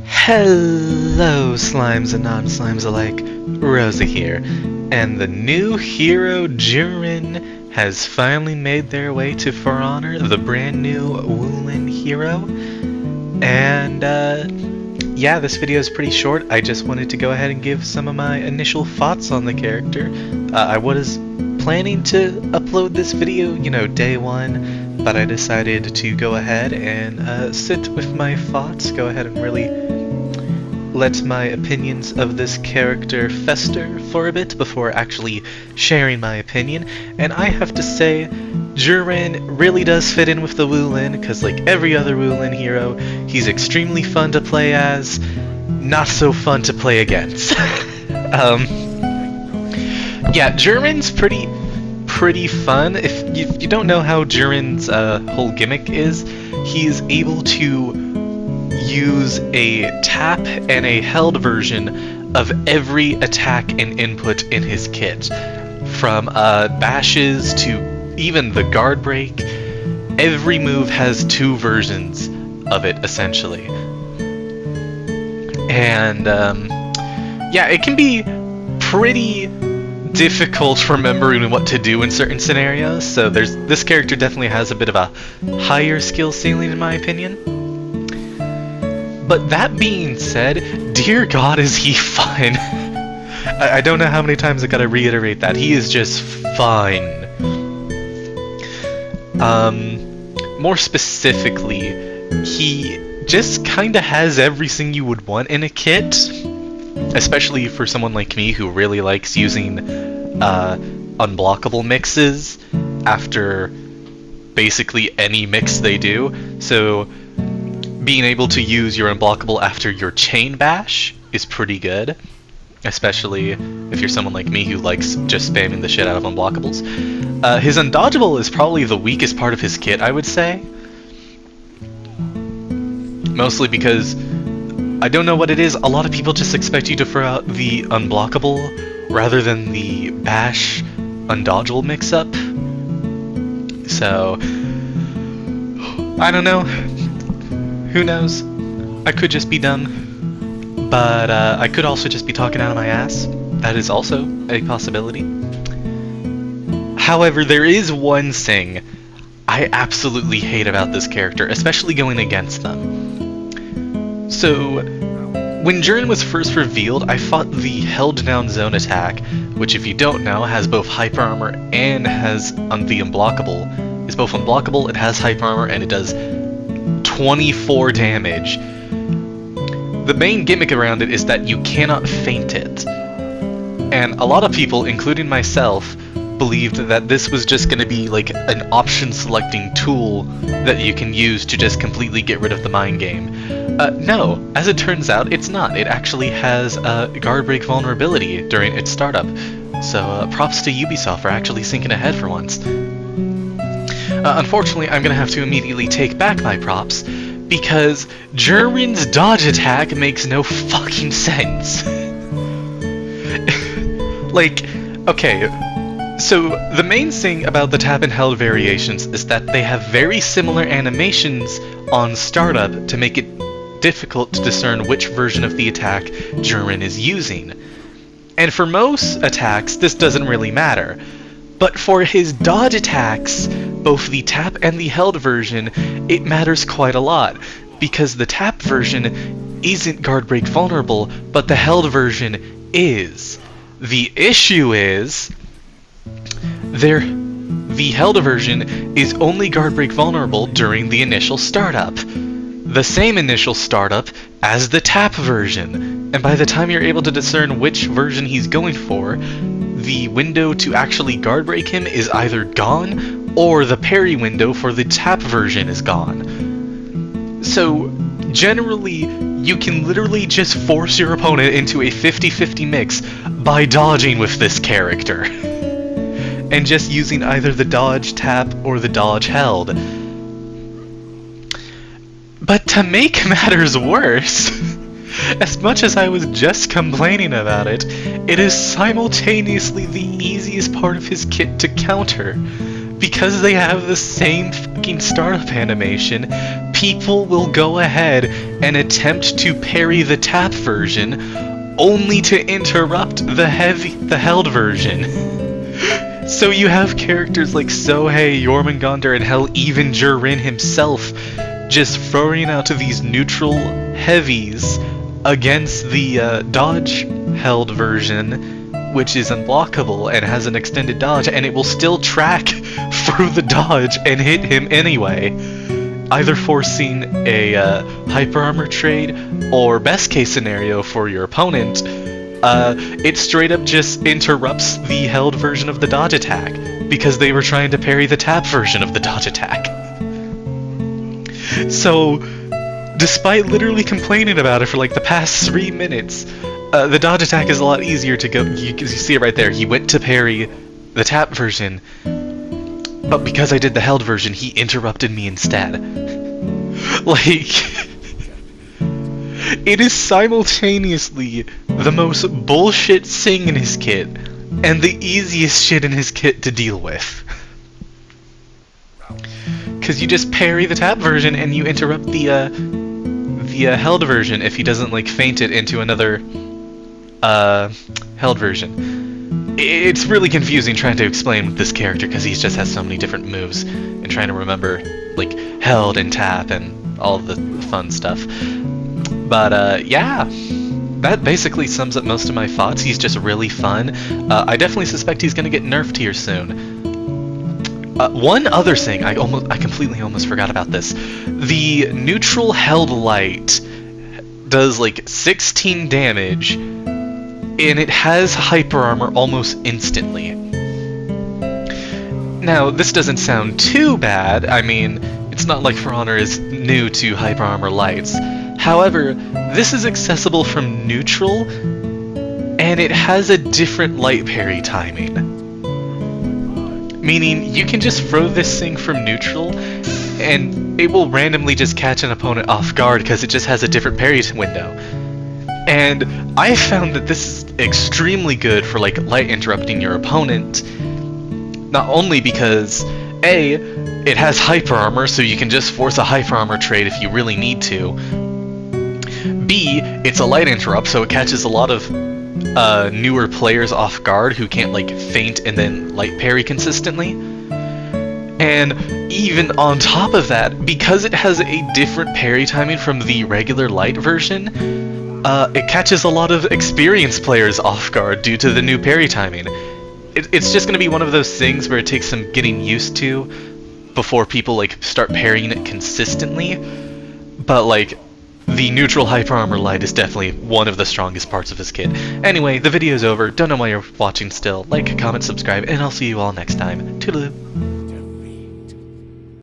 Hello, slimes and non-slimes alike, Rosa here, and the new hero Juren has finally made their way to Forhonor, the brand new Wu Lin hero, and yeah, this video is pretty short. I just wanted to go ahead and give some of my initial thoughts on the character. I was planning to upload this video, day one, but I decided to go ahead and sit with my thoughts, go ahead and really let my opinions of this character fester for a bit before actually sharing my opinion. And I have to say, Juren really does fit in with the Wu Lin, because like every other Wu Lin hero, he's extremely fun to play as, not so fun to play against. Yeah, Juren's pretty fun. If you don't know how Juren's whole gimmick is, he's able to use a tap and a held version of every attack and input in his kit. From bashes to even the guard break, every move has two versions of it, essentially. And yeah, it can be pretty difficult remembering what to do in certain scenarios, so this character definitely has a bit of a higher skill ceiling in my opinion. But that being said, dear God, is he fun. I don't know how many times I gotta reiterate that. He is just fun. More specifically, he just kinda has everything you would want in a kit, especially for someone like me who really likes using unblockable mixes after basically any mix they do. So being able to use your unblockable after your chain bash is pretty good, especially if you're someone like me who likes just spamming the shit out of unblockables. His undodgeable is probably the weakest part of his kit, I would say. Mostly because, I don't know what it is, a lot of people just expect you to throw out the unblockable rather than the bash undodgeable mix-up. So, I don't know. Who knows? I could just be dumb, but I could also just be talking out of my ass. That is also a possibility. However, there is one thing I absolutely hate about this character, especially going against them. So, when Juren was first revealed, I thought the held down zone attack, which if you don't know, has both hyper armor and has the unblockable. It's both unblockable, it has hyper armor, and it does 24 damage. The main gimmick around it is that you cannot feint it. And a lot of people, including myself, believed that this was just going to be like an option selecting tool that you can use to just completely get rid of the mind game. No, as it turns out, it's not. It actually has a guard break vulnerability during its startup. So props to Ubisoft for actually thinking ahead for once. Unfortunately, I'm gonna have to immediately take back my props, because Juren's dodge attack makes no fucking sense. Like, okay, so the main thing about the tap and held variations is that they have very similar animations on startup to make it difficult to discern which version of the attack Juren is using. And for most attacks, this doesn't really matter. But for his dodge attacks, both the tap and the held version, it matters quite a lot, because the tap version isn't guard break vulnerable, but the held version is. The issue is, the held version is only guard break vulnerable during the initial startup. The same initial startup as the tap version, and by the time you're able to discern which version he's going for, the window to actually guard break him is either gone, or the parry window for the tap version is gone. So, generally, you can literally just force your opponent into a 50-50 mix by dodging with this character. And just using either the dodge tap or the dodge held. But to make matters worse, as much as I was just complaining about it, it is simultaneously the easiest part of his kit to counter. Because they have the same fucking startup animation, people will go ahead and attempt to parry the tap version only to interrupt the held version. So you have characters like Sohei, Jormungandr, and hell, even Juren himself just throwing out these neutral heavies against the dodge held version, which is unblockable and has an extended dodge, and it will still track through the dodge and hit him anyway, either forcing a hyper armor trade, or best case scenario for your opponent, it straight up just interrupts the held version of the dodge attack because they were trying to parry the tap version of the dodge attack. So, despite literally complaining about it for like the past 3 minutes, the dodge attack is a lot easier to go. You see it right there. He went to parry the tap version, but because I did the held version, he interrupted me instead. Like, it is simultaneously the most bullshit thing in his kit and the easiest shit in his kit to deal with. Because you just parry the tap version and you interrupt the held version if he doesn't like feint it into another held version. It's really confusing trying to explain with this character because he just has so many different moves and trying to remember like held and tap and all the fun stuff. But yeah, that basically sums up most of my thoughts. He's just really fun. I definitely suspect he's gonna get nerfed here soon. One other thing, I completely almost forgot about this. The neutral held light does like 16 damage, and it has hyper armor almost instantly. Now, this doesn't sound too bad. I mean, it's not like Forhonor is new to hyper armor lights. However, this is accessible from neutral, and it has a different light parry timing. Meaning, you can just throw this thing from neutral, and it will randomly just catch an opponent off guard because it just has a different parry window. And I found that this is extremely good for like light interrupting your opponent, not only because A, it has hyper armor, so you can just force a hyper armor trade if you really need to. B, it's a light interrupt, so it catches a lot of newer players off guard who can't like feint and then light parry consistently. And even on top of that, because it has a different parry timing from the regular light version, it catches a lot of experienced players off guard due to the new parry timing. It's just going to be one of those things where it takes some getting used to before people like start parrying it consistently. But like, the neutral hyper armor light is definitely one of the strongest parts of his kit. Anyway, the video's over. Don't know why you're watching still. Like, comment, subscribe, and I'll see you all next time. Toodaloo.